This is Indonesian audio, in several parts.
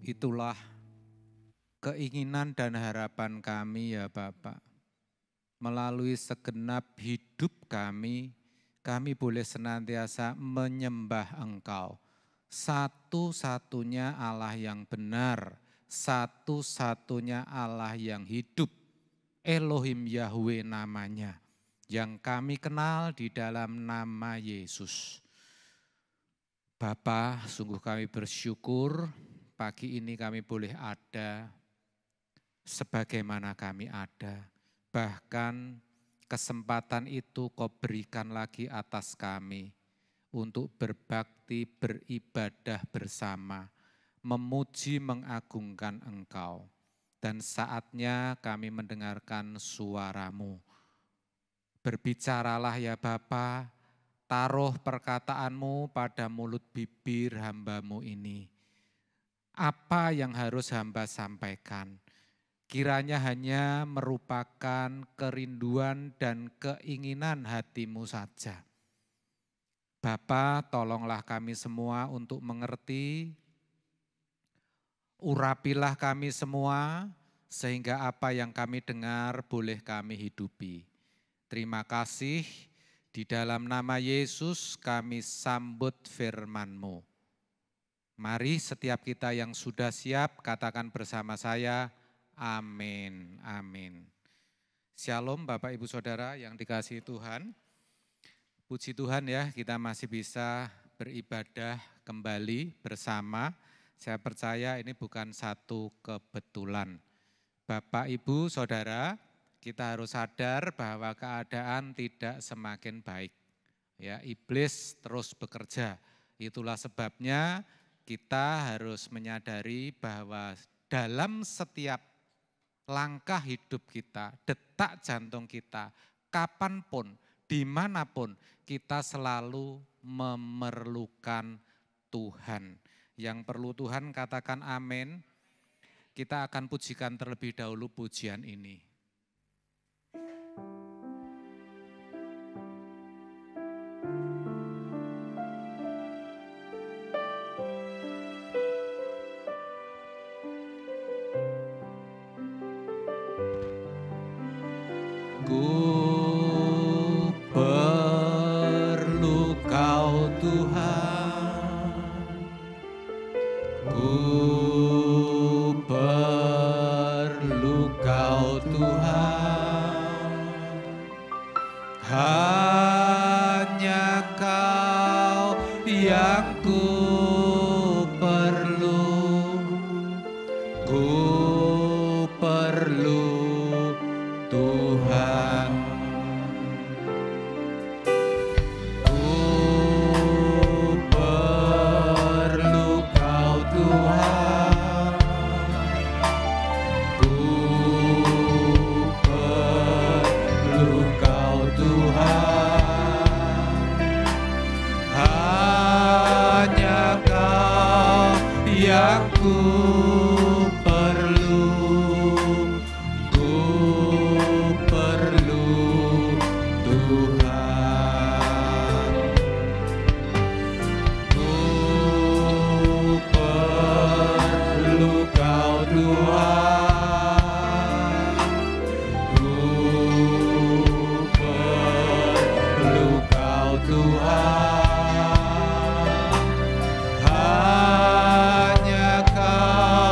Itulah keinginan dan harapan kami ya Bapak. Melalui segenap hidup kami boleh senantiasa menyembah Engkau. Satu-satunya Allah yang benar, satu-satunya Allah yang hidup. Elohim Yahweh namanya, yang kami kenal di dalam nama Yesus. Bapa, sungguh kami bersyukur pagi ini kami boleh ada sebagaimana kami ada. Bahkan kesempatan itu Kau berikan lagi atas kami untuk berbakti, beribadah bersama, memuji, mengagungkan Engkau. Dan saatnya kami mendengarkan suara-Mu. Berbicaralah ya Bapa, taruh perkataan-Mu pada mulut bibir hamba-Mu ini. Apa yang harus hamba sampaikan? Kiranya hanya merupakan kerinduan dan keinginan hati-Mu saja. Bapa, tolonglah kami semua untuk mengerti, urapilah kami semua, sehingga apa yang kami dengar boleh kami hidupi. Terima kasih, di dalam nama Yesus kami sambut firman-Mu. Mari setiap kita yang sudah siap katakan bersama saya, amin, amin. Shalom Bapak Ibu Saudara yang dikasihi Tuhan. Puji Tuhan ya, kita masih bisa beribadah kembali bersama. Saya percaya ini bukan satu kebetulan. Bapak Ibu Saudara, kita harus sadar bahwa keadaan tidak semakin baik. Ya, iblis terus bekerja. Itulah sebabnya kita harus menyadari bahwa dalam setiap langkah hidup kita, detak jantung kita, kapanpun, dimanapun, kita selalu memerlukan Tuhan. Yang perlu Tuhan katakan amin. Kita akan pujikan terlebih dahulu pujian ini. Ku perlu Kau Tuhan, ku perlu Kau Tuhan, hanya Kau yang ku perlu Tuhan. Ku perlu Kau Tuhan, ku perlu Kau Tuhan, hanya Kau yang ku hanya Kau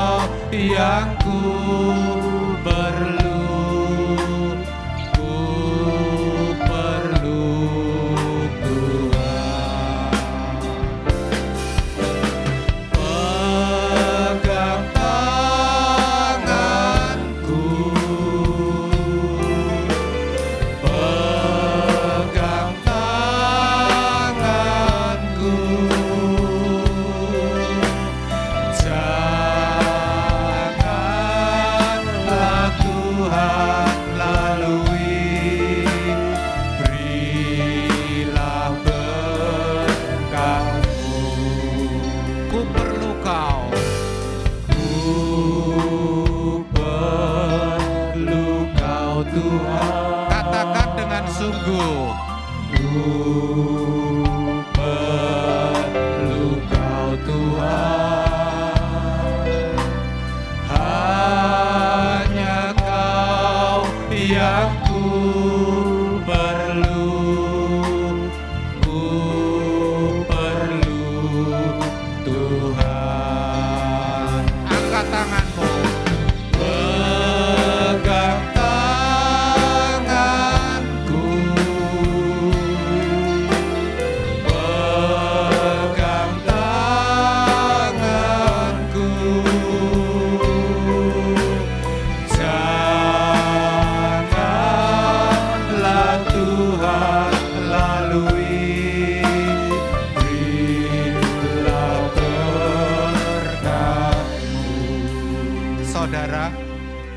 saudara,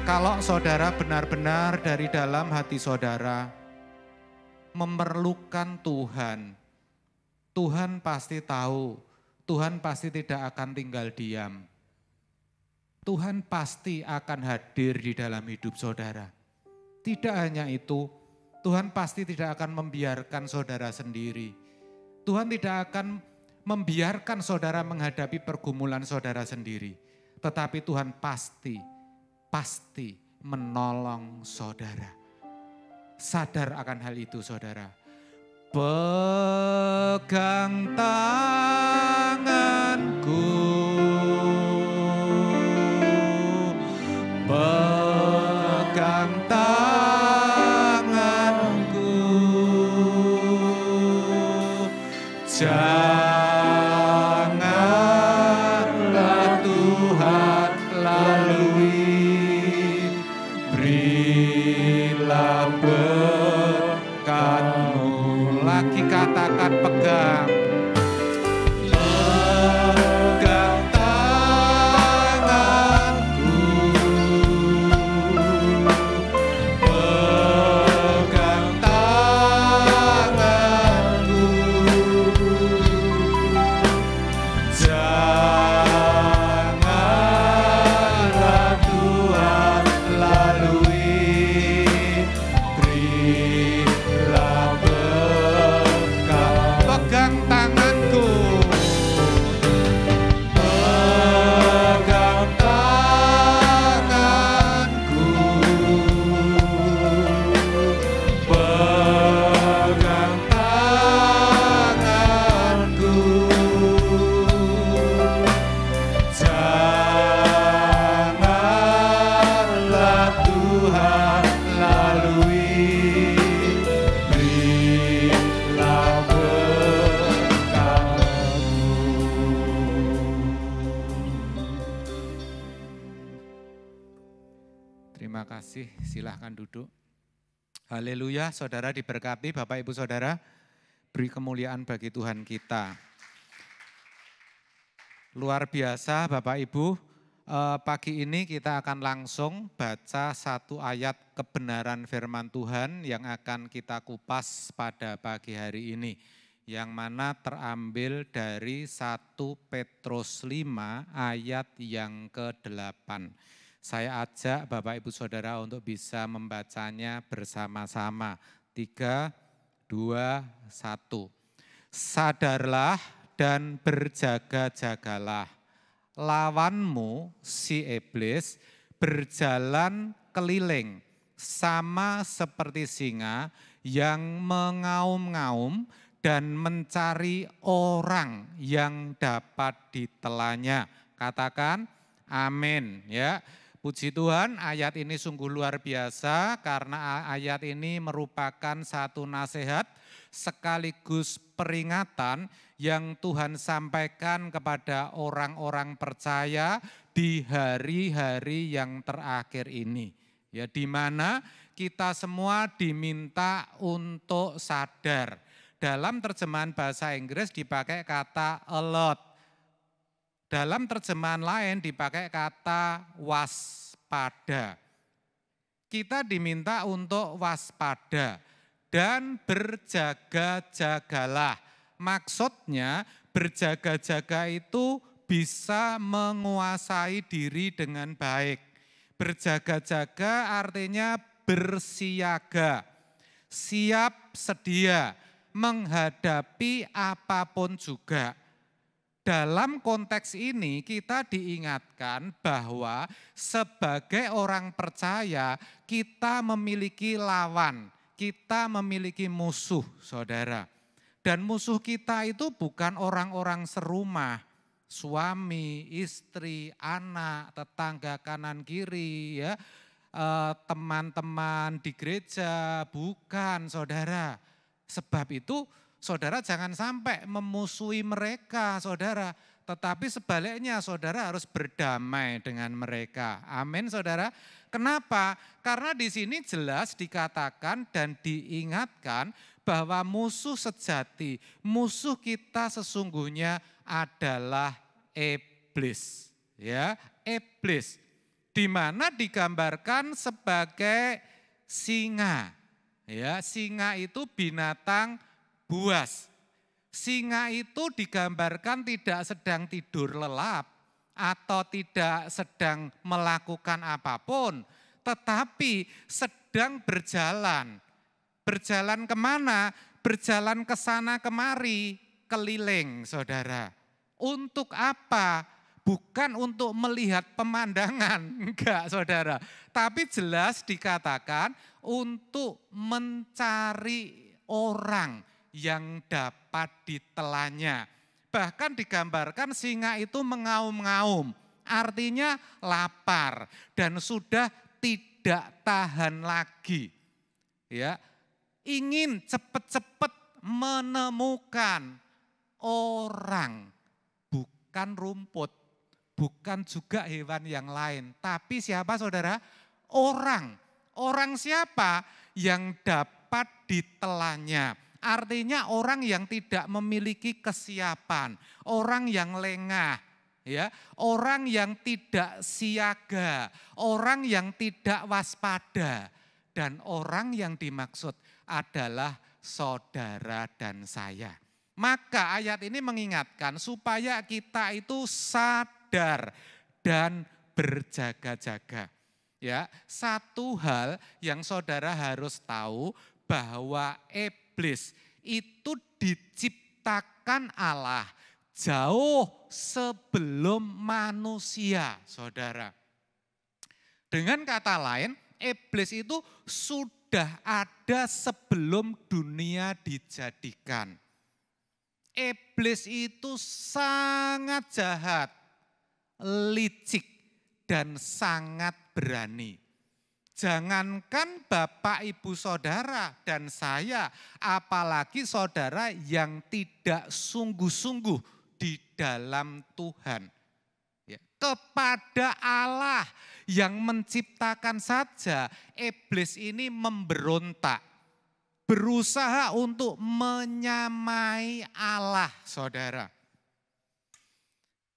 kalau saudara benar-benar dari dalam hati saudara memerlukan Tuhan, Tuhan pasti tahu, Tuhan pasti tidak akan tinggal diam. Tuhan pasti akan hadir di dalam hidup saudara. Tidak hanya itu, Tuhan pasti tidak akan membiarkan saudara sendiri. Tuhan tidak akan membiarkan saudara menghadapi pergumulan saudara sendiri. Tetapi Tuhan pasti menolong saudara. Sadar akan hal itu saudara. Pegang tanganku, pegang tanganku, janganlah Tuhan lalui, berilah berkat-Mu. Lagi katakan pegang. Pegang tanganku, pegang tanganku, janganlah Tuhan lalui, berilah berkat. Pegang tanganku, pegang tanganku, pegang tanganku, janganlah Tuhan lalui, berilah berkat-Mu. Terima kasih, silahkan duduk. Haleluya, saudara diberkati, Bapak Ibu Saudara, beri kemuliaan bagi Tuhan kita. Luar biasa Bapak Ibu, pagi ini kita akan langsung baca satu ayat kebenaran firman Tuhan yang akan kita kupas pada pagi hari ini. Yang mana terambil dari 1 Petrus 5 ayat yang ke-8. Saya ajak Bapak Ibu Saudara untuk bisa membacanya bersama-sama. 3, 2, 1. Sadarlah dan berjaga-jagalah. Lawanmu si iblis berjalan keliling sama seperti singa yang mengaum-ngaum dan mencari orang yang dapat ditelannya. Katakan amin ya. Puji Tuhan, ayat ini sungguh luar biasa karena ayat ini merupakan satu nasihat sekaligus peringatan yang Tuhan sampaikan kepada orang-orang percaya di hari-hari yang terakhir ini. Ya, di mana kita semua diminta untuk sadar. Dalam terjemahan bahasa Inggris dipakai kata alert. Dalam terjemahan lain dipakai kata waspada. Kita diminta untuk waspada dan berjaga-jagalah. Maksudnya berjaga-jaga itu bisa menguasai diri dengan baik. Berjaga-jaga artinya bersiaga, siap sedia menghadapi apapun juga. Dalam konteks ini kita diingatkan bahwa sebagai orang percaya kita memiliki lawan, kita memiliki musuh saudara. Dan musuh kita itu bukan orang-orang serumah, suami, istri, anak, tetangga kanan kiri, ya, teman-teman di gereja, bukan saudara. Sebab itu saudara jangan sampai memusuhi mereka saudara, tetapi sebaliknya saudara harus berdamai dengan mereka. Amin saudara. Kenapa? Karena di sini jelas dikatakan dan diingatkan bahwa musuh sejati, musuh kita sesungguhnya adalah iblis. Ya, iblis. di mana digambarkan sebagai singa. Ya, singa itu binatang buas. Singa itu digambarkan tidak sedang tidur lelap atau tidak sedang melakukan apapun, tetapi sedang berjalan. Berjalan kemana? Berjalan ke sana kemari, keliling saudara. Untuk apa? Bukan untuk melihat pemandangan, enggak saudara. Tapi jelas dikatakan untuk mencari orang yang dapat ditelannya. Bahkan digambarkan singa itu mengaum-ngaum, artinya lapar dan sudah tidak tahan lagi. Ya, ingin cepat-cepat menemukan orang, bukan rumput, bukan juga hewan yang lain, tapi siapa saudara? Orang. Orang siapa? Yang dapat ditelannya. Artinya orang yang tidak memiliki kesiapan, orang yang lengah, ya, orang yang tidak siaga, orang yang tidak waspada, dan orang yang dimaksud adalah saudara dan saya. Maka ayat ini mengingatkan supaya kita itu sadar dan berjaga-jaga. Ya, satu hal yang saudara harus tahu bahwa iblis itu diciptakan Allah jauh sebelum manusia, saudara. Dengan kata lain, iblis itu sudah ada sebelum dunia dijadikan. Iblis itu sangat jahat, licik, dan sangat berani. Jangankan Bapak, Ibu, Saudara, dan saya, apalagi saudara yang tidak sungguh-sungguh di dalam Tuhan. Ya, kepada Allah yang menciptakan saja, iblis ini memberontak, berusaha untuk menyamai Allah, saudara.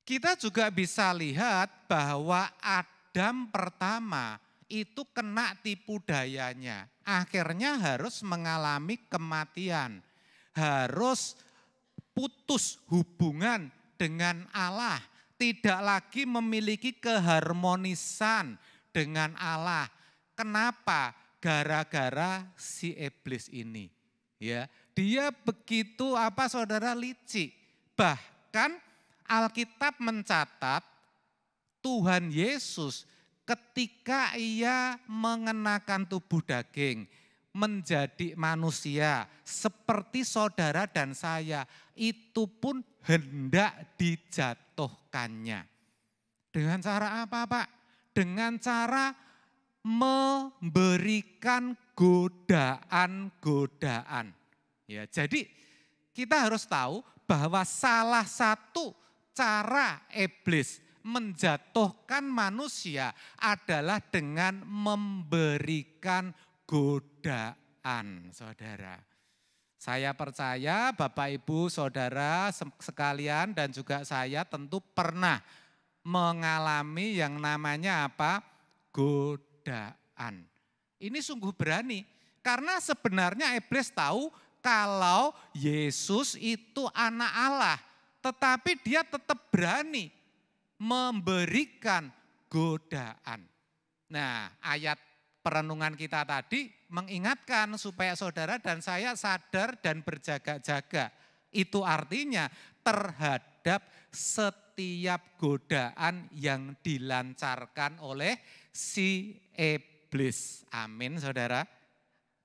Kita juga bisa lihat bahwa Adam pertama itu kena tipu dayanya. Akhirnya harus mengalami kematian. Harus putus hubungan dengan Allah. Tidak lagi memiliki keharmonisan dengan Allah. Kenapa? Gara-gara si iblis ini. Ya, dia begitu saudara licik. Bahkan Alkitab mencatat Tuhan Yesus ketika ia mengenakan tubuh daging, menjadi manusia seperti saudara dan saya, itu pun hendak dijatuhkannya. Dengan cara apa, Pak? Dengan cara memberikan godaan-godaan. Ya, jadi kita harus tahu bahwa salah satu cara iblis menjatuhkan manusia adalah dengan memberikan godaan, saudara. Saya percaya Bapak, Ibu, Saudara sekalian dan juga saya tentu pernah mengalami yang namanya apa? Godaan. Ini sungguh berani karena sebenarnya iblis tahu kalau Yesus itu anak Allah, tetapi dia tetap berani memberikan godaan. Nah, ayat perenungan kita tadi mengingatkan supaya saudara dan saya sadar dan berjaga-jaga. Itu artinya terhadap setiap godaan yang dilancarkan oleh si iblis. Amin, saudara.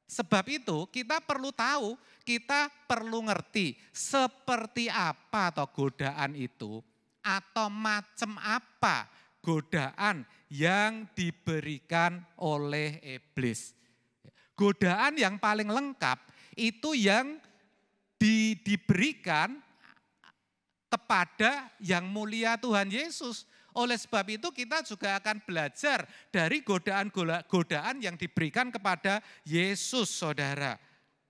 Sebab itu kita perlu tahu, kita perlu ngerti seperti apa atau godaan itu, atau macam apa godaan yang diberikan oleh iblis. Godaan yang paling lengkap itu yang diberikan kepada yang mulia Tuhan Yesus. Oleh sebab itu kita juga akan belajar dari godaan-godaan yang diberikan kepada Yesus, saudara.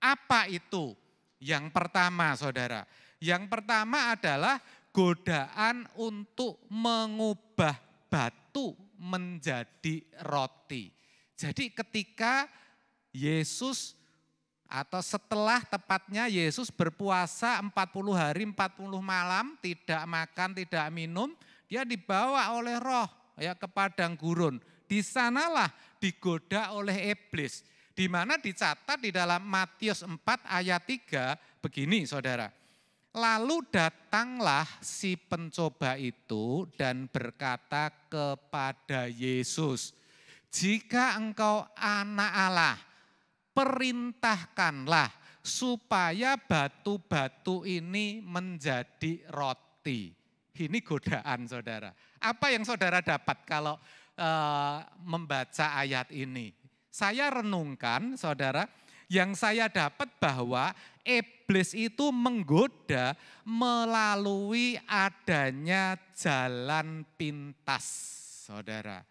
Apa itu? Yang pertama, saudara. Yang pertama adalah godaan untuk mengubah batu menjadi roti. Jadi ketika Yesus atau setelah tepatnya Yesus berpuasa 40 hari 40 malam, tidak makan, tidak minum, dia dibawa oleh Roh ya ke padang gurun. Di sanalah digoda oleh iblis. Di mana dicatat di dalam Matius 4 ayat 3 begini Saudara. Lalu datanglah si pencoba itu dan berkata kepada Yesus, "Jika engkau anak Allah, perintahkanlah supaya batu-batu ini menjadi roti." Ini godaan Saudara. Apa yang Saudara dapat kalau membaca ayat ini? Saya renungkan Saudara, yang saya dapat bahwa iblis itu menggoda melalui adanya jalan pintas Saudara.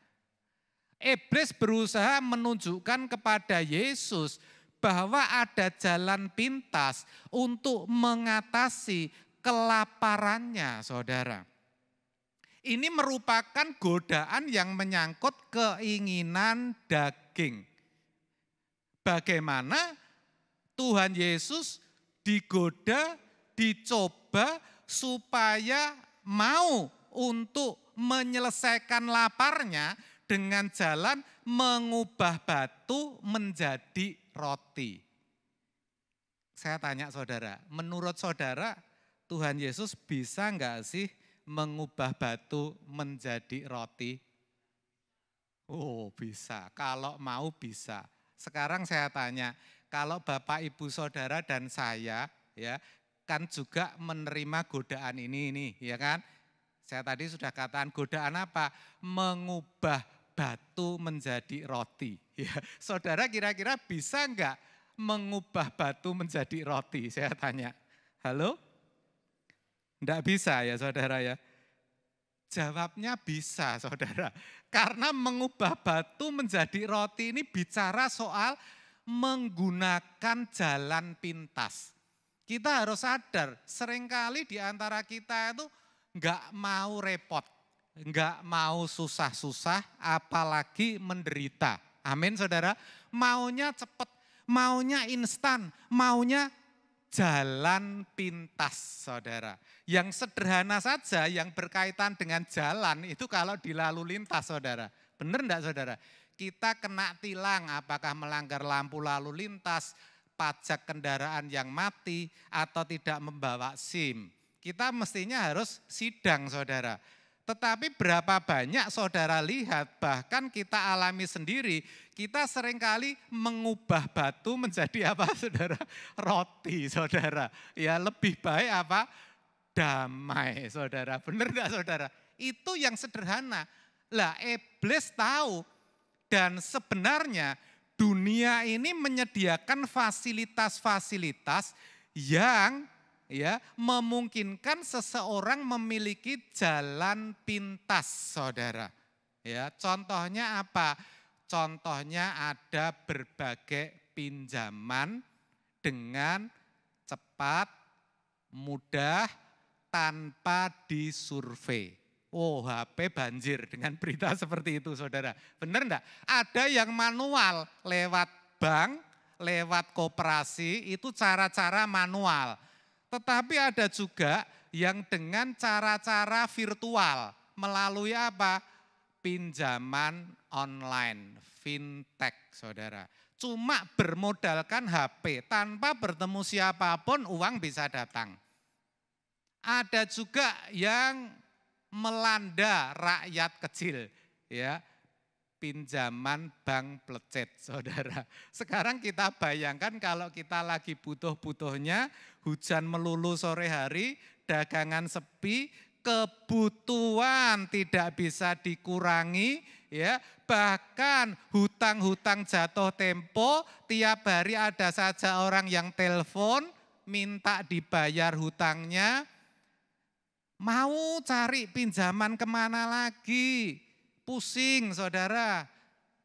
Iblis berusaha menunjukkan kepada Yesus bahwa ada jalan pintas untuk mengatasi kelaparannya, Saudara. Ini merupakan godaan yang menyangkut keinginan daging. Bagaimana Tuhan Yesus digoda, dicoba supaya mau untuk menyelesaikan laparnya dengan jalan mengubah batu menjadi roti. Saya tanya Saudara, menurut Saudara Tuhan Yesus bisa enggak sih mengubah batu menjadi roti? Oh bisa, kalau mau bisa. Sekarang saya tanya, kalau Bapak Ibu Saudara dan saya ya kan juga menerima godaan ini ya kan? Saya tadi sudah katakan godaan apa? Mengubah batu menjadi roti. Ya, Saudara kira-kira bisa enggak mengubah batu menjadi roti? Saya tanya. Halo? Enggak bisa ya Saudara ya? Jawabnya bisa Saudara. Karena mengubah batu menjadi roti ini bicara soal menggunakan jalan pintas. Kita harus sadar, seringkali di antara kita itu enggak mau repot, enggak mau susah-susah, apalagi menderita. Amin Saudara. Maunya cepat, maunya instan, maunya jalan pintas Saudara. Yang sederhana saja yang berkaitan dengan jalan itu kalau di lalu lintas Saudara. Benar enggak Saudara? Kita kena tilang apakah melanggar lampu lalu lintas, pajak kendaraan yang mati atau tidak membawa SIM. Kita mestinya harus sidang Saudara. Tetapi berapa banyak Saudara lihat, bahkan kita alami sendiri, kita seringkali mengubah batu menjadi apa Saudara? Roti Saudara. Ya lebih baik apa? Damai Saudara. Benar enggak Saudara? Itu yang sederhana. Lah iblis tahu dan sebenarnya dunia ini menyediakan fasilitas-fasilitas yang ya memungkinkan seseorang memiliki jalan pintas Saudara. Ya, contohnya apa? Contohnya ada berbagai pinjaman dengan cepat, mudah, tanpa disurvei. Oh HP banjir dengan berita seperti itu Saudara. Benar enggak? Ada yang manual lewat bank, lewat koperasi itu cara-cara manual. Tetapi ada juga yang dengan cara-cara virtual melalui apa? Pinjaman online, fintech Saudara. Cuma bermodalkan HP tanpa bertemu siapapun uang bisa datang. Ada juga yang melanda rakyat kecil ya. Pinjaman bank plecet Saudara. Sekarang kita bayangkan kalau kita lagi butuh-butuhnya, hujan melulu sore hari, dagangan sepi, kebutuhan tidak bisa dikurangi, ya bahkan hutang-hutang jatuh tempo, tiap hari ada saja orang yang telepon, minta dibayar hutangnya, mau cari pinjaman kemana lagi, pusing Saudara.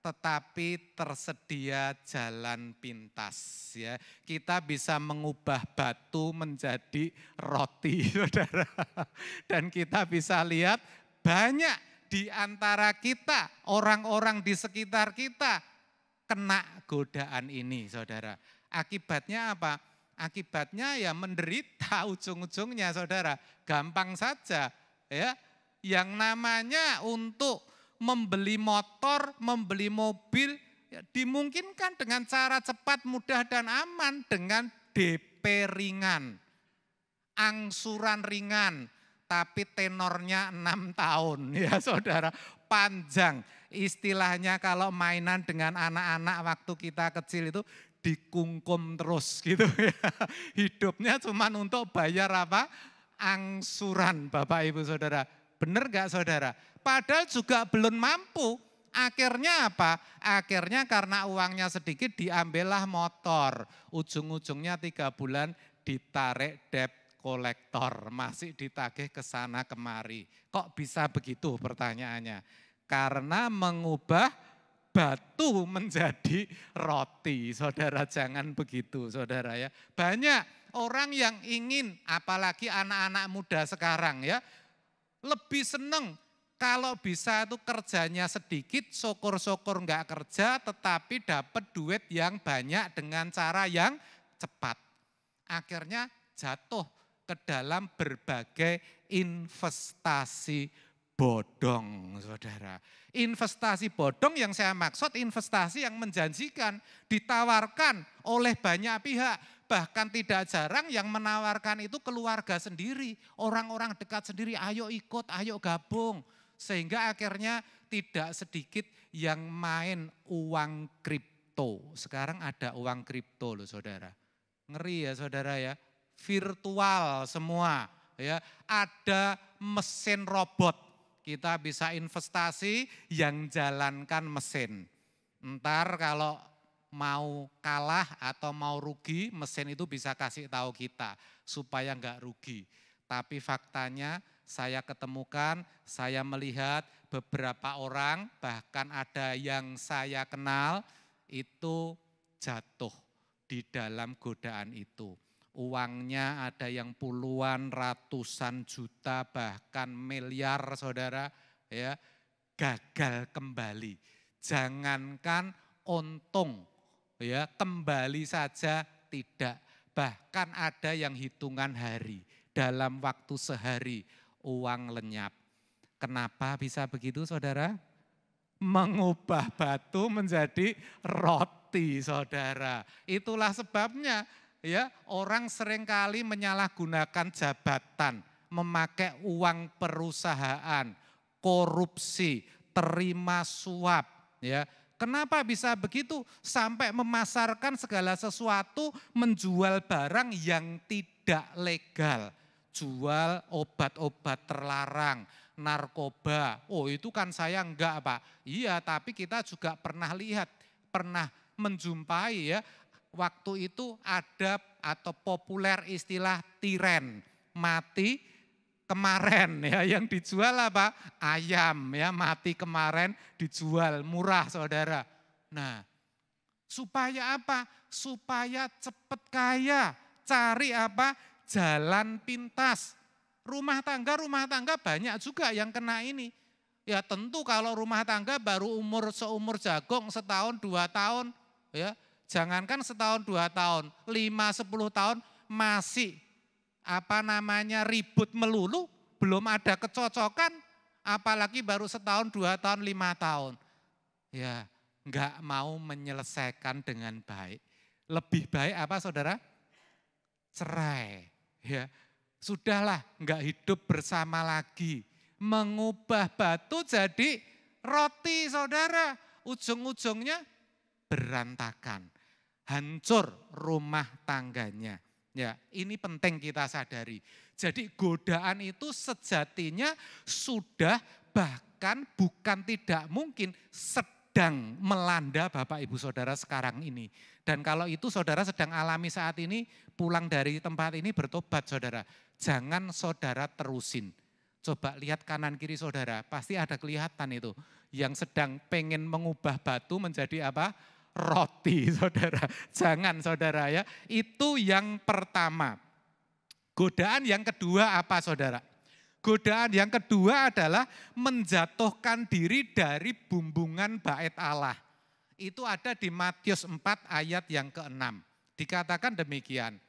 Tetapi tersedia jalan pintas ya. Kita bisa mengubah batu menjadi roti Saudara. Dan kita bisa lihat banyak di antara kita, orang-orang di sekitar kita kena godaan ini, saudara. Akibatnya apa? Akibatnya ya menderita ujung-ujungnya, saudara. Gampang saja, ya. Yang namanya untuk membeli motor, membeli mobil, ya dimungkinkan dengan cara cepat, mudah, dan aman dengan DP ringan, angsuran ringan, tapi tenornya 6 tahun ya saudara, panjang. Istilahnya kalau mainan dengan anak-anak waktu kita kecil itu dikungkum terus gitu ya. Hidupnya cuma untuk bayar apa? Angsuran Bapak Ibu Saudara. Benar gak saudara? Padahal juga belum mampu. Akhirnya apa? Akhirnya karena uangnya sedikit diambillah motor. Ujung-ujungnya 3 bulan ditarik debt kolektor. Masih ditagih ke sana kemari. Kok bisa begitu pertanyaannya? Karena mengubah batu menjadi roti. Saudara jangan begitu saudara ya. Banyak orang yang ingin, apalagi anak-anak muda sekarang ya, lebih seneng kalau bisa itu kerjanya sedikit, syukur-syukur enggak kerja, tetapi dapat duit yang banyak dengan cara yang cepat. Akhirnya jatuh ke dalam berbagai investasi bodong, saudara. Investasi bodong yang saya maksud investasi yang menjanjikan, ditawarkan oleh banyak pihak. Bahkan tidak jarang yang menawarkan itu keluarga sendiri, orang-orang dekat sendiri, ayo ikut, ayo gabung. Sehingga akhirnya tidak sedikit yang main uang kripto. Sekarang ada uang kripto loh saudara. Ngeri ya saudara ya, virtual semua ya. Ada mesin robot, kita bisa investasi yang jalankan mesin. Ntar kalau mau kalah atau mau rugi, mesin itu bisa kasih tahu kita supaya enggak rugi. Tapi faktanya saya ketemukan, saya melihat beberapa orang, bahkan ada yang saya kenal, itu jatuh di dalam godaan itu. Uangnya ada yang puluhan, ratusan juta, bahkan miliar saudara, ya gagal kembali. Jangankan untung, ya kembali saja tidak. Bahkan ada yang hitungan hari, dalam waktu sehari uang lenyap. Kenapa bisa begitu saudara? Mengubah batu menjadi roti saudara. Itulah sebabnya ya orang seringkali menyalahgunakan jabatan, memakai uang perusahaan, korupsi, terima suap ya. Kenapa bisa begitu? Sampai memasarkan segala sesuatu, menjual barang yang tidak legal. Jual obat-obat terlarang, narkoba. Oh itu kan saya enggak Pak. Iya tapi kita juga pernah lihat, pernah menjumpai ya. Waktu itu ada atau populer istilah tiren, mati kemarin ya, yang dijual apa? Ayam ya, mati kemarin dijual murah saudara. Nah supaya apa? Supaya cepat kaya, cari apa? Jalan pintas. Rumah tangga banyak juga yang kena ini. Ya tentu kalau rumah tangga baru seumur jagung setahun 2 tahun ya. Jangankan setahun 2 tahun, 5-10 tahun masih ribut melulu, belum ada kecocokan, apalagi baru setahun 2 tahun 5 tahun. Ya, enggak mau menyelesaikan dengan baik. Lebih baik apa saudara? Cerai. Ya, sudahlah enggak hidup bersama lagi. Mengubah batu jadi roti saudara. Ujung-ujungnya berantakan. Hancur rumah tangganya. Ya, ini penting kita sadari. Jadi godaan itu sejatinya sudah bahkan bukan tidak mungkin sedang melanda Bapak Ibu Saudara sekarang ini. Dan kalau itu saudara sedang alami saat ini, pulang dari tempat ini bertobat saudara. Jangan saudara terusin. Coba lihat kanan kiri saudara, pasti ada kelihatan itu. Yang sedang pengen mengubah batu menjadi apa? Roti saudara. Jangan saudara ya. Itu yang pertama. Godaan yang kedua apa saudara? Godaan yang kedua adalah menjatuhkan diri dari bumbungan bait Allah. Itu ada di Matius 4 ayat yang ke-6. Dikatakan demikian.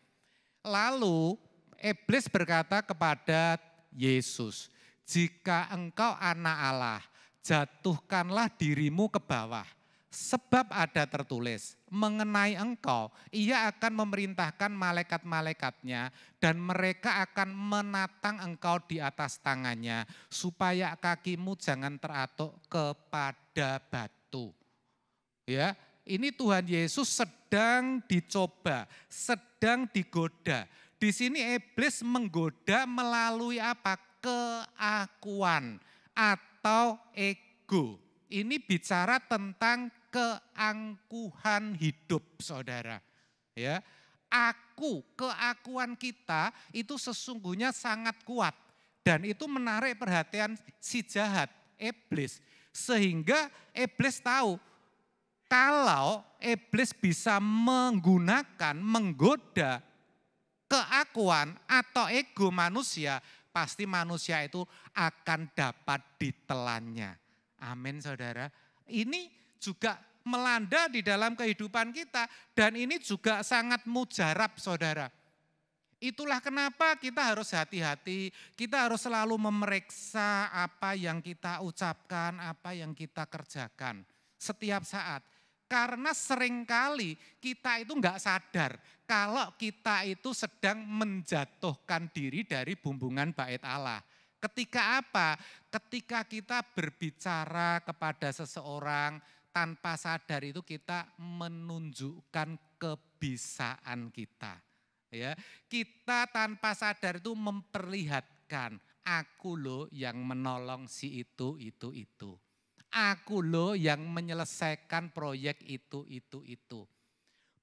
Lalu iblis berkata kepada Yesus, jika engkau anak Allah, jatuhkanlah dirimu ke bawah. Sebab ada tertulis, mengenai engkau, ia akan memerintahkan malaikat-malaikatnya dan mereka akan menatang engkau di atas tangannya, supaya kakimu jangan teratuk kepada batu. Ya, ini Tuhan Yesus sedang dicoba, sedang digoda. Di sini iblis menggoda melalui apa? Keakuan atau ego. Ini bicara tentang keangkuhan hidup, saudara. Ya, keakuan kita itu sesungguhnya sangat kuat dan itu menarik perhatian si jahat, iblis. Sehingga iblis tahu kalau iblis bisa menggoda keakuan atau ego manusia, pasti manusia itu akan dapat ditelannya. Amin, saudara. Ini juga melanda di dalam kehidupan kita dan ini juga sangat mujarab, saudara. Itulah kenapa kita harus hati-hati, kita harus selalu memeriksa apa yang kita ucapkan, apa yang kita kerjakan setiap saat. Karena seringkali kita itu enggak sadar kalau kita itu sedang menjatuhkan diri dari bumbungan bait Allah. Ketika apa? Ketika kita berbicara kepada seseorang tanpa sadar itu kita menunjukkan kebisaan kita. Ya, kita tanpa sadar itu memperlihatkan aku loh yang menolong si itu. Aku loh yang menyelesaikan proyek itu.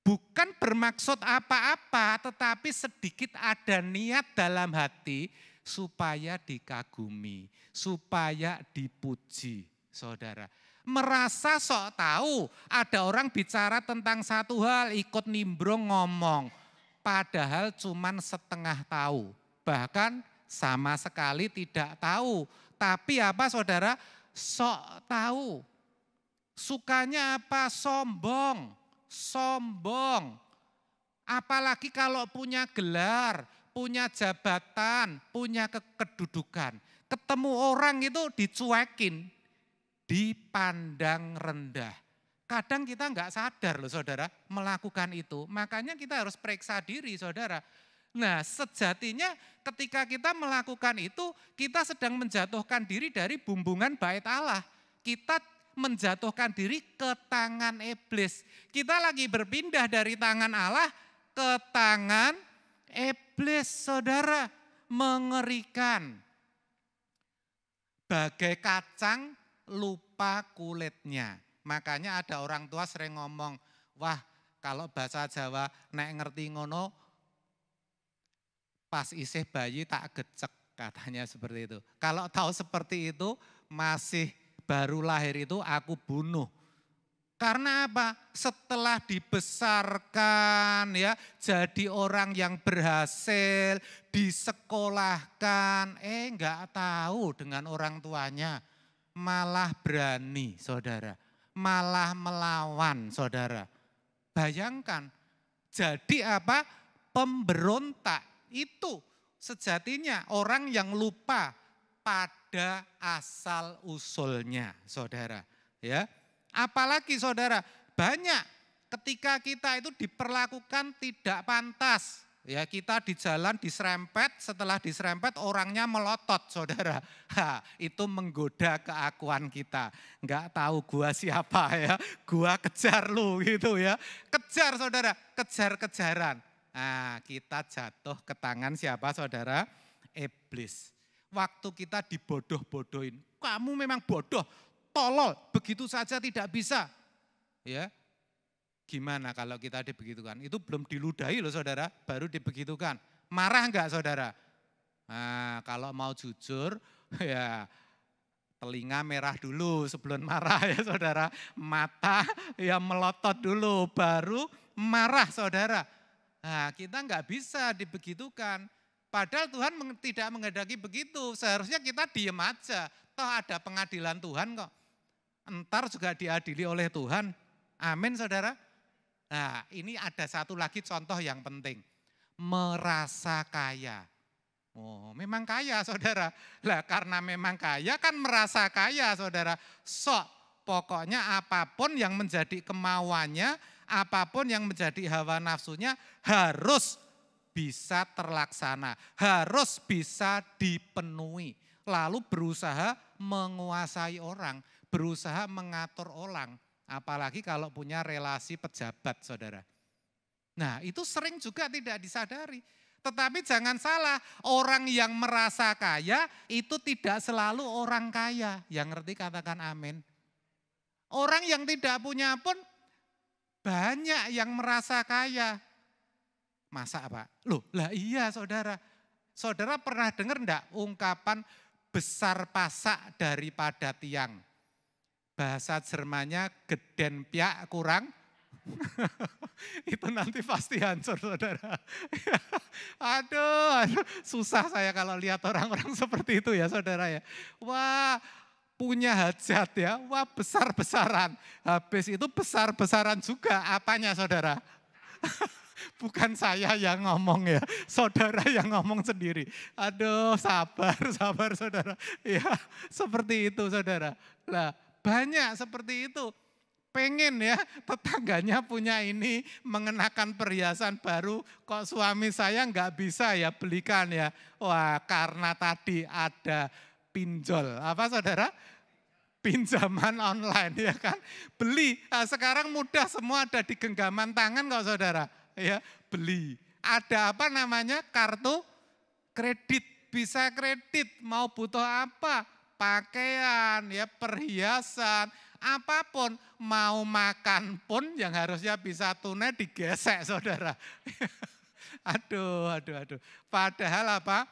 Bukan bermaksud apa-apa, tetapi sedikit ada niat dalam hati supaya dikagumi, supaya dipuji, saudara. Merasa sok tahu, ada orang bicara tentang satu hal, ikut nimbrung ngomong. Padahal cuman setengah tahu, bahkan sama sekali tidak tahu. Tapi apa, saudara? Sok tahu. Sukanya apa? Sombong. Apalagi kalau punya gelar, punya jabatan, punya kedudukan. Ketemu orang itu dicuekin, dipandang rendah. Kadang kita enggak sadar loh, saudara, melakukan itu. Makanya kita harus periksa diri, saudara. Nah, sejatinya ketika kita melakukan itu, kita sedang menjatuhkan diri dari bumbungan bait Allah. Kita menjatuhkan diri ke tangan iblis. Kita lagi berpindah dari tangan Allah ke tangan iblis, saudara. Mengerikan. Bagai kacang lupa kulitnya. Makanya ada orang tua sering ngomong, wah kalau bahasa Jawa nek ngerti ngono, pas isih bayi tak gecek, katanya seperti itu. Kalau tahu seperti itu, masih baru lahir itu aku bunuh. Karena apa? Setelah dibesarkan ya, jadi orang yang berhasil, disekolahkan, enggak tahu dengan orang tuanya. Malah berani, saudara. Malah melawan, saudara. Bayangkan, jadi apa? Pemberontak. Itu sejatinya orang yang lupa pada asal usulnya, saudara. Ya, apalagi saudara, banyak ketika kita itu diperlakukan tidak pantas. Ya, kita di jalan diserempet, setelah diserempet orangnya melotot, saudara. Itu menggoda keakuan kita. Enggak tahu gua siapa ya, gua kejar lu gitu ya. Kejar, saudara, kejar-kejaran. Nah, kita jatuh ke tangan siapa, saudara? Iblis. Waktu kita dibodoh-bodohin, kamu memang bodoh, tolol, begitu saja tidak bisa. Ya, gimana kalau kita dibegitukan? Itu belum diludahi loh, saudara, baru dibegitukan. Marah enggak, saudara? Nah, kalau mau jujur, ya telinga merah dulu sebelum marah ya, saudara. Mata ya melotot dulu, baru marah, saudara. Nah, kita enggak bisa dibegitukan. Padahal Tuhan tidak menghendaki begitu. Seharusnya kita diem aja. Toh ada pengadilan Tuhan kok. Entar juga diadili oleh Tuhan. Amin saudara. Nah ini ada satu lagi contoh yang penting. Merasa kaya. Oh memang kaya saudara. Lah karena memang kaya kan merasa kaya saudara. Sok pokoknya apapun yang menjadi kemauannya, apapun yang menjadi hawa nafsunya harus bisa terlaksana, harus bisa dipenuhi. Lalu berusaha menguasai orang, berusaha mengatur orang. Apalagi kalau punya relasi pejabat saudara. Nah itu sering juga tidak disadari. Tetapi jangan salah, orang yang merasa kaya itu tidak selalu orang kaya. Yang ngerti katakan amin. Orang yang tidak punya pun banyak yang merasa kaya. Masa Pak? Loh lah iya saudara. Saudara pernah dengar enggak ungkapan besar pasak daripada tiang? Bahasa Jermannya geden piak kurang. Itu nanti pasti hancur saudara. Aduh, susah saya kalau lihat orang-orang seperti itu ya saudara ya. Wah punya hajat ya, wah besar-besaran. Habis itu besar-besaran juga apanya saudara? Bukan saya yang ngomong ya, saudara yang ngomong sendiri. Aduh sabar saudara. Ya seperti itu saudara. Lah banyak seperti itu. Pengen ya tetangganya punya ini mengenakan perhiasan baru kok suami saya nggak bisa ya belikan ya. Wah karena tadi ada pinjol apa saudara? Pinjaman online ya kan. Beli, nah, sekarang mudah semua ada di genggaman tangan kok saudara. Ya beli. Ada apa namanya kartu kredit, bisa kredit mau butuh apa? Pakaian, ya perhiasan, apapun. Mau makan pun yang harusnya bisa tunai digesek saudara. Aduh. Padahal apa?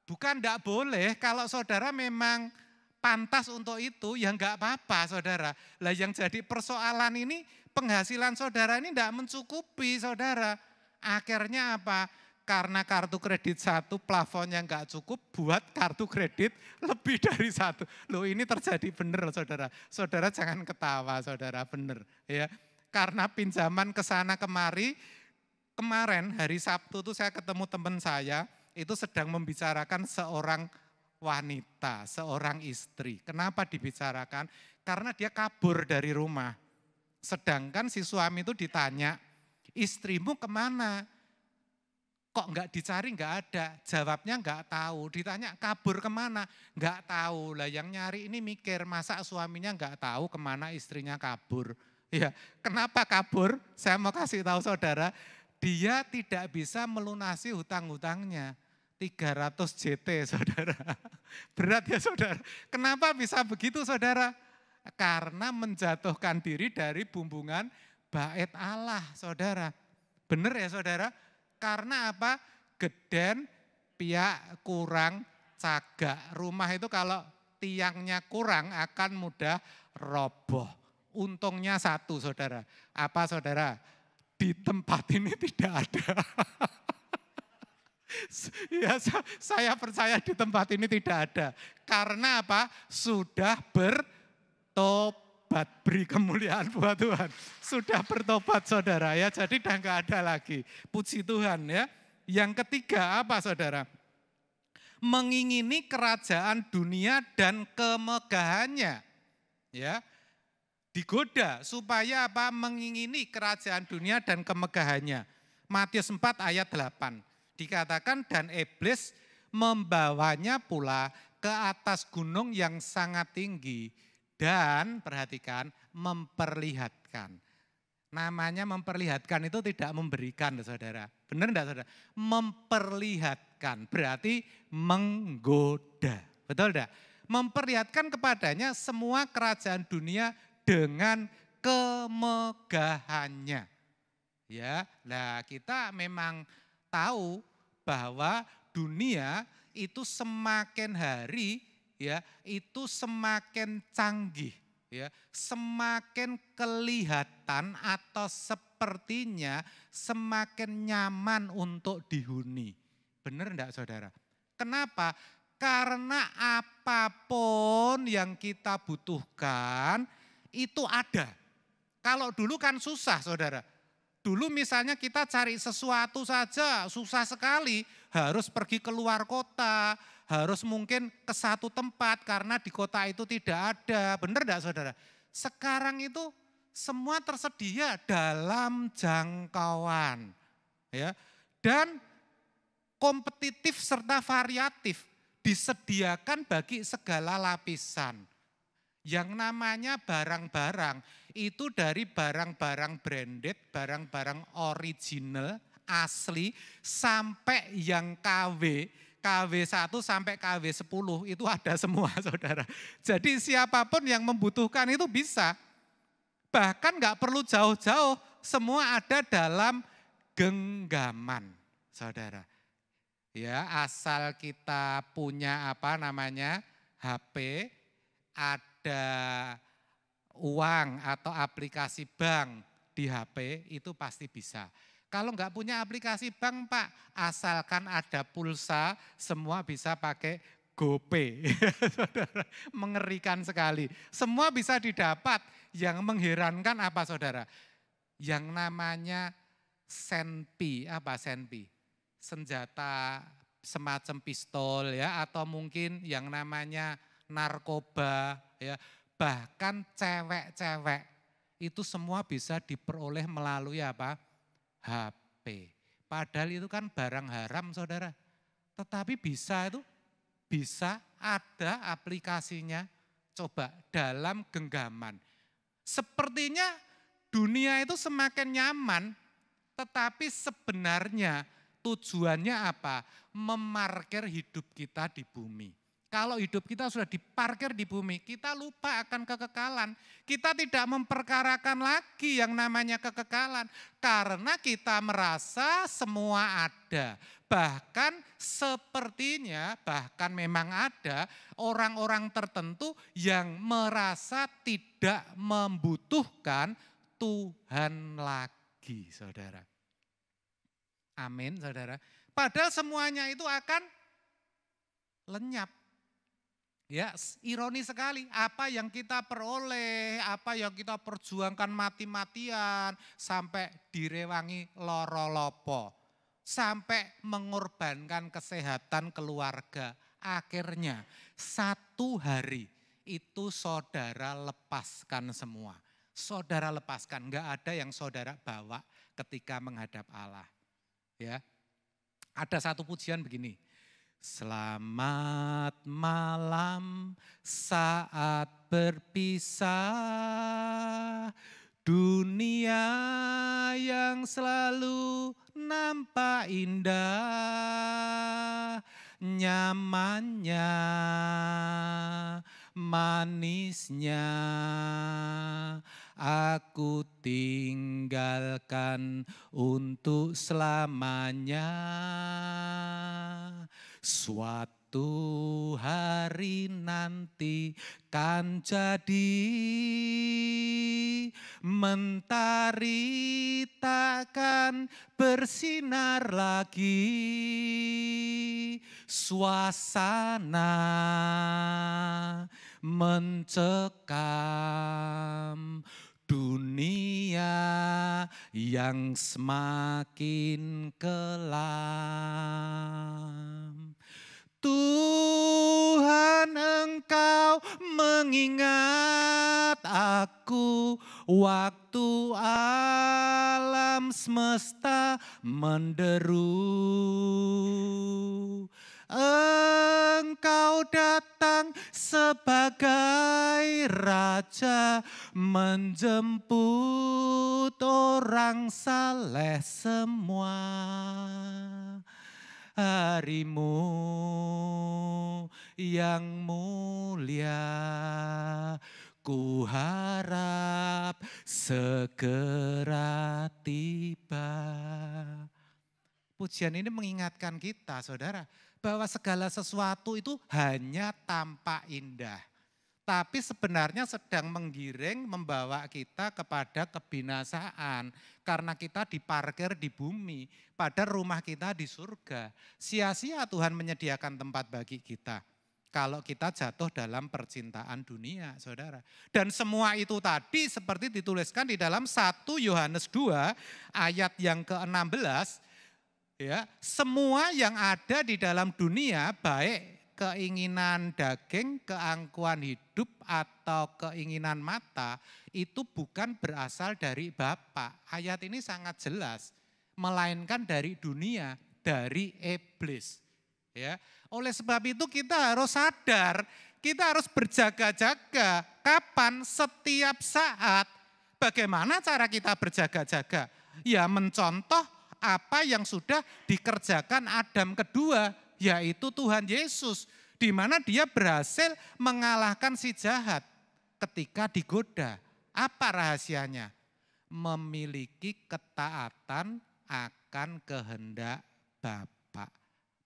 Bukan enggak boleh kalau saudara memang pantas untuk itu ya enggak apa-apa saudara. Lah yang jadi persoalan ini penghasilan saudara ini enggak mencukupi saudara. Akhirnya apa? Karena kartu kredit satu plafonnya enggak cukup buat kartu kredit lebih dari satu. Loh ini terjadi benar saudara. Saudara jangan ketawa saudara benar ya. Karena pinjaman ke sana kemari, kemarin hari Sabtu tuh saya ketemu teman saya itu sedang membicarakan seorang wanita, seorang istri. Kenapa dibicarakan? Karena dia kabur dari rumah. Sedangkan si suami itu ditanya, istrimu kemana? Kok enggak dicari enggak ada, jawabnya enggak tahu. Ditanya kabur kemana? Enggak tahu. Lah yang nyari ini mikir masa suaminya enggak tahu kemana istrinya kabur. Ya, kenapa kabur? Saya mau kasih tahu saudara, dia tidak bisa melunasi hutang-hutangnya. 300 JT saudara. Berat ya saudara. Kenapa bisa begitu saudara? Karena menjatuhkan diri dari bumbungan bait Allah saudara. Benar ya saudara? Karena apa? Geden, piak, kurang, cagak. Rumah itu kalau tiangnya kurang akan mudah roboh. Untungnya satu saudara. Apa saudara? Di tempat ini tidak ada. Ya, saya percaya di tempat ini tidak ada. Karena apa? Sudah bertobat. Beri kemuliaan buat Tuhan. Sudah bertobat saudara ya. Jadi udah gak ada lagi. Puji Tuhan ya. Yang ketiga apa saudara? Mengingini kerajaan dunia dan kemegahannya. Ya. Digoda supaya apa? Mengingini kerajaan dunia dan kemegahannya. Matius 4 ayat 8. Dikatakan dan iblis membawanya pula ke atas gunung yang sangat tinggi dan perhatikan memperlihatkan. Namanya memperlihatkan itu tidak memberikan saudara. Benar enggak saudara? Memperlihatkan berarti menggoda. Betul enggak? Memperlihatkan kepadanya semua kerajaan dunia dengan kemegahannya. Ya, nah kita memang tahu bahwa dunia itu semakin hari ya itu semakin canggih ya, semakin kelihatan atau sepertinya semakin nyaman untuk dihuni. Benar enggak saudara? Kenapa? Karena apapun yang kita butuhkan itu ada. Kalau dulu kan susah saudara. Dulu misalnya kita cari sesuatu saja susah sekali. Harus pergi keluar kota, harus mungkin ke satu tempat karena di kota itu tidak ada. Benar enggak saudara? Sekarang itu semua tersedia dalam jangkauan. Ya. Dan kompetitif serta variatif disediakan bagi segala lapisan. Yang namanya barang-barang itu dari barang-barang branded, barang-barang original, asli, sampai yang KW 1 sampai KW 10 itu ada semua saudara. Jadi siapapun yang membutuhkan itu bisa. Bahkan nggak perlu jauh-jauh, semua ada dalam genggaman saudara. Ya, asal kita punya HP, ada uang atau aplikasi bank di HP itu pasti bisa. Kalau enggak punya aplikasi bank Pak, asalkan ada pulsa semua bisa pakai GoPay. Saudara, mengerikan sekali. Semua bisa didapat. Yang mengherankan apa saudara? Yang namanya senpi, apa senpi? Senjata semacam pistol ya atau mungkin yang namanya narkoba ya. Bahkan cewek-cewek itu semua bisa diperoleh melalui apa? HP. Padahal itu kan barang haram saudara. Tetapi bisa ada aplikasinya. Coba dalam genggaman. Sepertinya dunia itu semakin nyaman. Tetapi sebenarnya tujuannya apa? Memarkir hidup kita di bumi. Kalau hidup kita sudah diparkir di bumi, kita lupa akan kekekalan. Kita tidak memperkarakan lagi yang namanya kekekalan. Karena kita merasa semua ada. Bahkan sepertinya, bahkan memang ada orang-orang tertentu yang merasa tidak membutuhkan Tuhan lagi, saudara. Amin, saudara. Padahal semuanya itu akan lenyap. Ya, ironi sekali, apa yang kita peroleh, apa yang kita perjuangkan mati-matian, sampai direwangi loro-lopo, sampai mengorbankan kesehatan keluarga. Akhirnya satu hari itu saudara lepaskan semua. Saudara lepaskan, enggak ada yang saudara bawa ketika menghadap Allah. Ya, ada satu pujian begini. Selamat malam saat berpisah, dunia yang selalu nampak indah, nyamannya, manisnya, aku tinggalkan untuk selamanya. Suatu hari nanti kan jadi, mentari takkan bersinar lagi, suasana mencekam, dunia yang semakin kelam. Tuhan, Engkau mengingat aku waktu alam semesta menderu. Engkau datang sebagai raja, menjemput orang saleh semua. Harimu yang mulia, ku harap segera tiba. Pujian ini mengingatkan kita, saudara, bahwa segala sesuatu itu hanya tampak indah. tapi sebenarnya sedang menggiring membawa kita kepada kebinasaan. Karena kita diparkir di bumi, padahal rumah kita di surga. Sia-sia Tuhan menyediakan tempat bagi kita. Kalau kita jatuh dalam percintaan dunia, saudara. Dan semua itu tadi seperti dituliskan di dalam 1 Yohanes 2 ayat yang ke-16. Ya, semua yang ada di dalam dunia, baik keinginan daging, keangkuhan hidup, atau keinginan mata, itu bukan berasal dari Bapa. Ayat ini sangat jelas, melainkan dari dunia, dari iblis. Ya, oleh sebab itu kita harus sadar, kita harus berjaga-jaga. Kapan? Setiap saat. Bagaimana cara kita berjaga-jaga? Ya mencontoh apa yang sudah dikerjakan Adam kedua, yaitu Tuhan Yesus. Di mana dia berhasil mengalahkan si jahat ketika digoda. Apa rahasianya? Memiliki ketaatan akan kehendak Bapa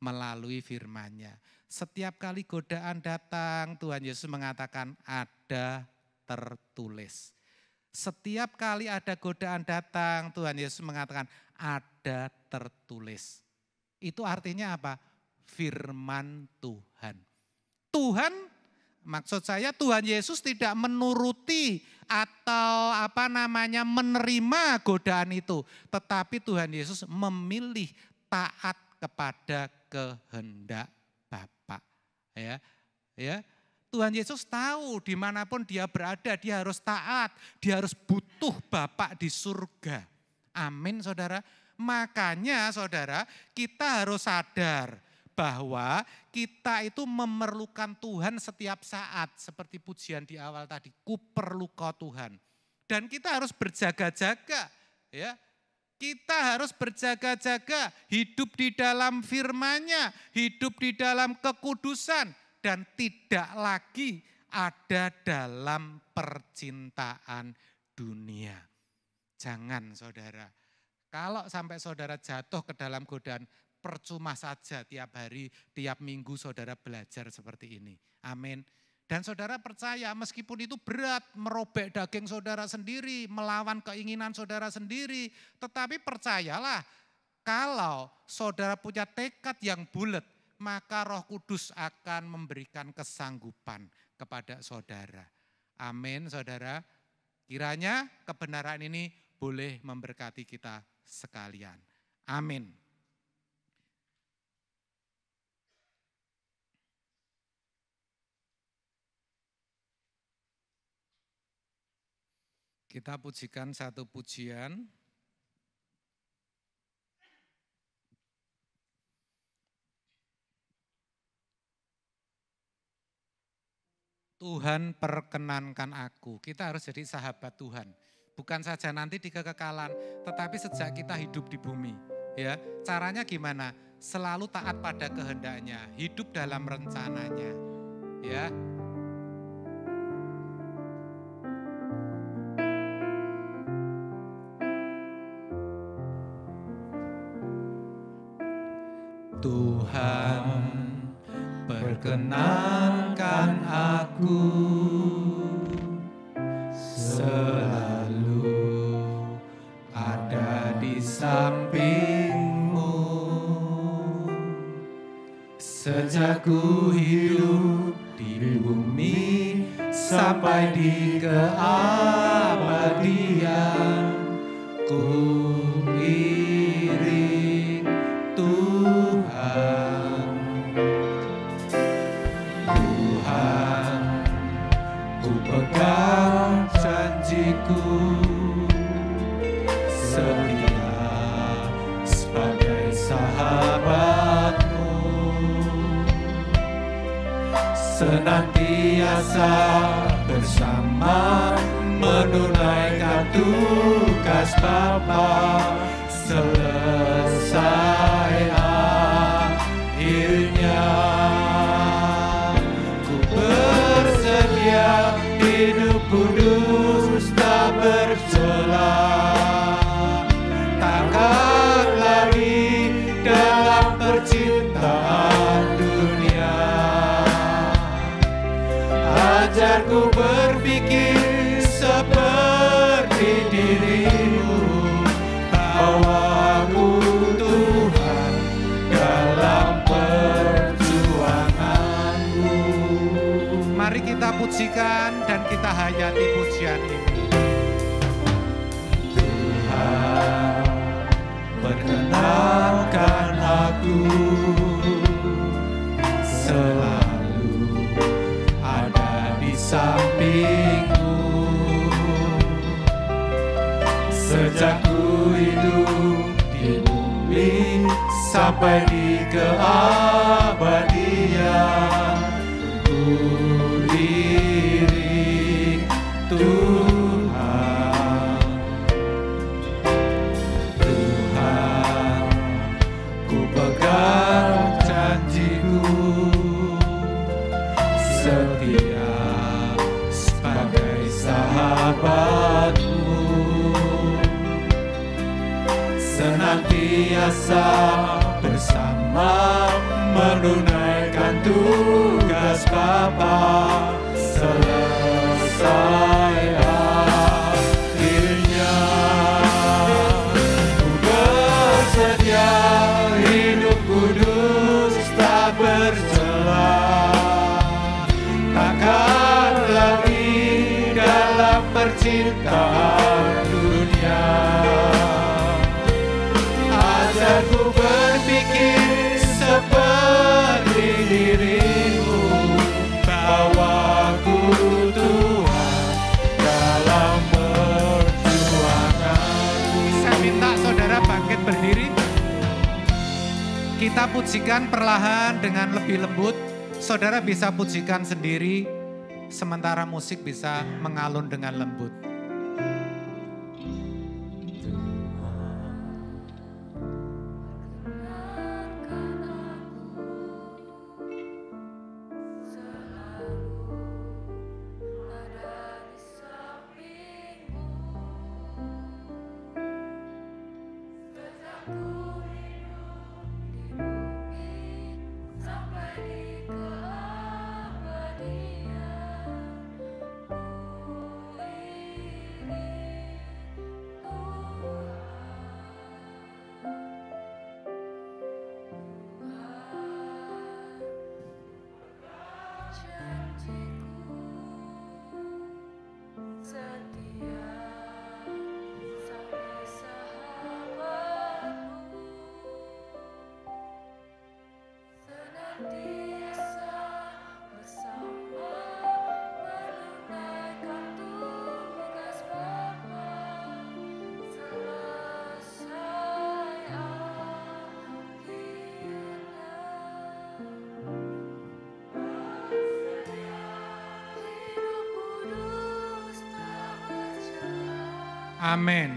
melalui firman-Nya. Setiap kali godaan datang, Tuhan Yesus mengatakan ada tertulis. Setiap kali ada godaan datang, Tuhan Yesus mengatakan ada tertulis. Itu artinya apa? Firman Tuhan. Tuhan, maksud saya Tuhan Yesus tidak menuruti atau menerima godaan itu. Tetapi Tuhan Yesus memilih taat kepada kehendak Bapa. Ya. Tuhan Yesus tahu dimanapun dia berada, dia harus taat, dia harus butuh Bapa di surga. Amin saudara. Makanya saudara, kita harus sadar bahwa kita itu memerlukan Tuhan setiap saat. Seperti pujian di awal tadi, ku perlu kau Tuhan. Dan kita harus berjaga-jaga. Ya. Kita harus berjaga-jaga, hidup di dalam firman-Nya, hidup di dalam kekudusan. Dan tidak lagi ada dalam percintaan dunia. Jangan saudara. Kalau sampai saudara jatuh ke dalam godaan, percuma saja tiap hari, tiap minggu saudara belajar seperti ini. Amin. Dan saudara percaya meskipun itu berat, merobek daging saudara sendiri, melawan keinginan saudara sendiri. Tetapi percayalah, kalau saudara punya tekad yang bulat, maka Roh Kudus akan memberikan kesanggupan kepada saudara. Amin saudara. Kiranya kebenaran ini boleh memberkati kita sekalian. Amin. Kita pujikan satu pujian. Tuhan perkenankan aku. Kita harus jadi sahabat Tuhan. Bukan saja nanti di kekekalan, tetapi sejak kita hidup di bumi. Ya, caranya gimana? Selalu taat pada kehendaknya, hidup dalam rencananya. Ya. Tuhan perkenankan aku selalu ada di sampingmu. Sejak ku hidup di bumi sampai di keabadian, ku iring Tuhan. Tuhan, ku pegang janjiku, setia sebagai sahabatmu, senantiasa bersama menunaikan tugas Bapa selesai akhirnya. Ku bersedia hidup kudus tak bercela, takkan lagi dalam percintaan dunia. Ajarku berpikir seperti dirimu, bawaku Tuhan dalam perjuanganku. Mari kita pujikan dan kita hayati pujian ini. Tuhan, perkenankan aku selalu ada di sampingmu. Sejak ku hidup di bumi sampai di keabadian, ku iring Tuhan. Tuhan, ku pegang janjiku, setia sebagai sahabatmu, senantiasa bersama menunaikan tugas Bapa selesai akhirnya. Ku bersedia hidup kudus tak bercela, takkan lagi dalam percintaan dunia. Ajarku berpikir seperti dirimu, bawaku Tuhan dalam perjuanganku. Saya minta saudara bangkit berdiri. Kita pujikan perlahan dengan lebih lembut. Saudara bisa pujikan sendiri, sementara musik bisa mengalun dengan lembut. Amin.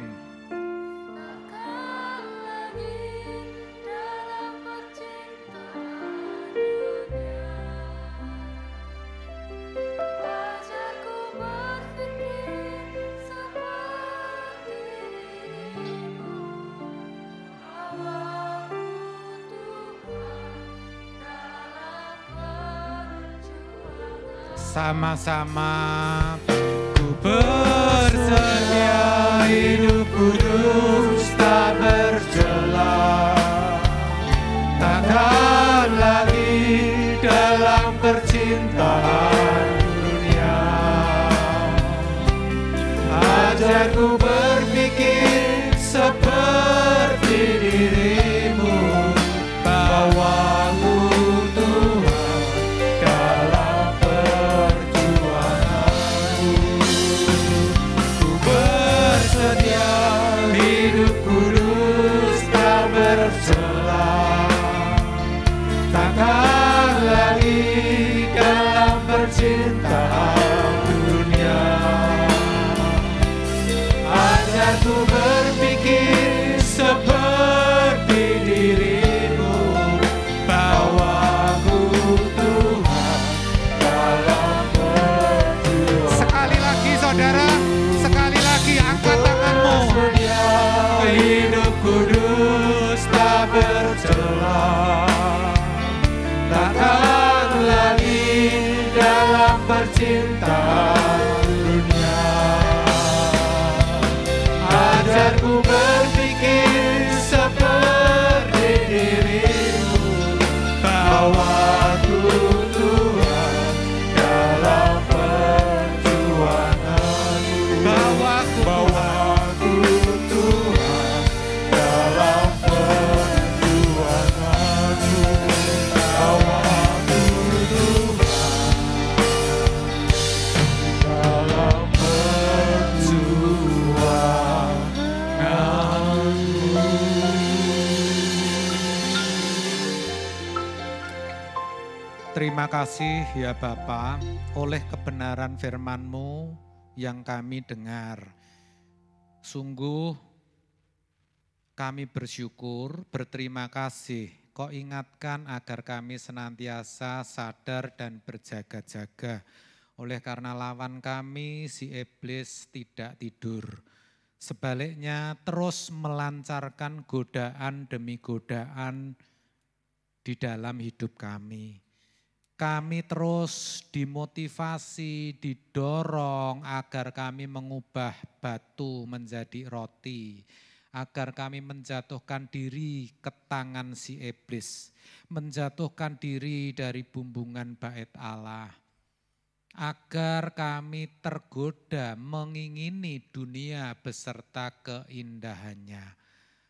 Sama-sama ku bersedia hidup kudus tak bercela, takkan lagi dalam percintaan dunia. Ajarku berpikir seperti dirimu, bawaku Tuhan dalam perjuanganku. Ku bersedia hidup kudus tak bercela, takkan lagi dalam cinta dunia. Ajarku berpikir seperti dirimu, bawaku Tuhan dalam perjuanganku. Bawaku Tuhan dalam perjuanganku. Bawaku Tuhan dalam Terima kasih ya Bapa, oleh kebenaran firman-Mu yang kami dengar. Sungguh kami bersyukur, berterima kasih. Kau ingatkan agar kami senantiasa sadar dan berjaga-jaga. Oleh karena lawan kami, si iblis tidak tidur. Sebaliknya terus melancarkan godaan demi godaan di dalam hidup kami. Kami terus dimotivasi, didorong agar kami mengubah batu menjadi roti. Agar kami menjatuhkan diri ke tangan si iblis. Menjatuhkan diri dari bumbungan bait Allah. Agar kami tergoda mengingini dunia beserta keindahannya.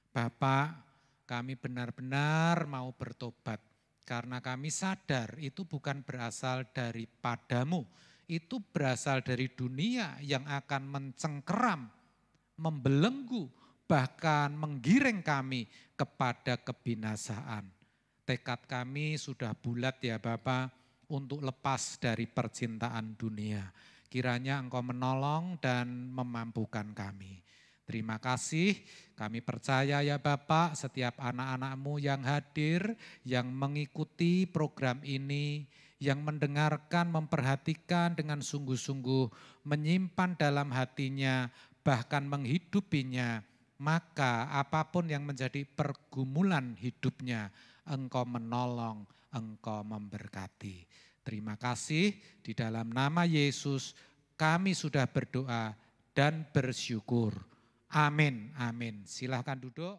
Bapak, kami benar-benar mau bertobat. Karena kami sadar itu bukan berasal daripadamu, itu berasal dari dunia yang akan mencengkeram, membelenggu, bahkan menggiring kami kepada kebinasaan. Tekad kami sudah bulat ya Bapa untuk lepas dari percintaan dunia. Kiranya Engkau menolong dan memampukan kami. Terima kasih, kami percaya ya Bapak setiap anak-anak-Mu yang hadir, yang mengikuti program ini, yang mendengarkan, memperhatikan dengan sungguh-sungguh, menyimpan dalam hatinya, bahkan menghidupinya, maka apapun yang menjadi pergumulan hidupnya, Engkau menolong, Engkau memberkati. Terima kasih, di dalam nama Yesus kami sudah berdoa dan bersyukur. Amin, amin. Silahkan duduk.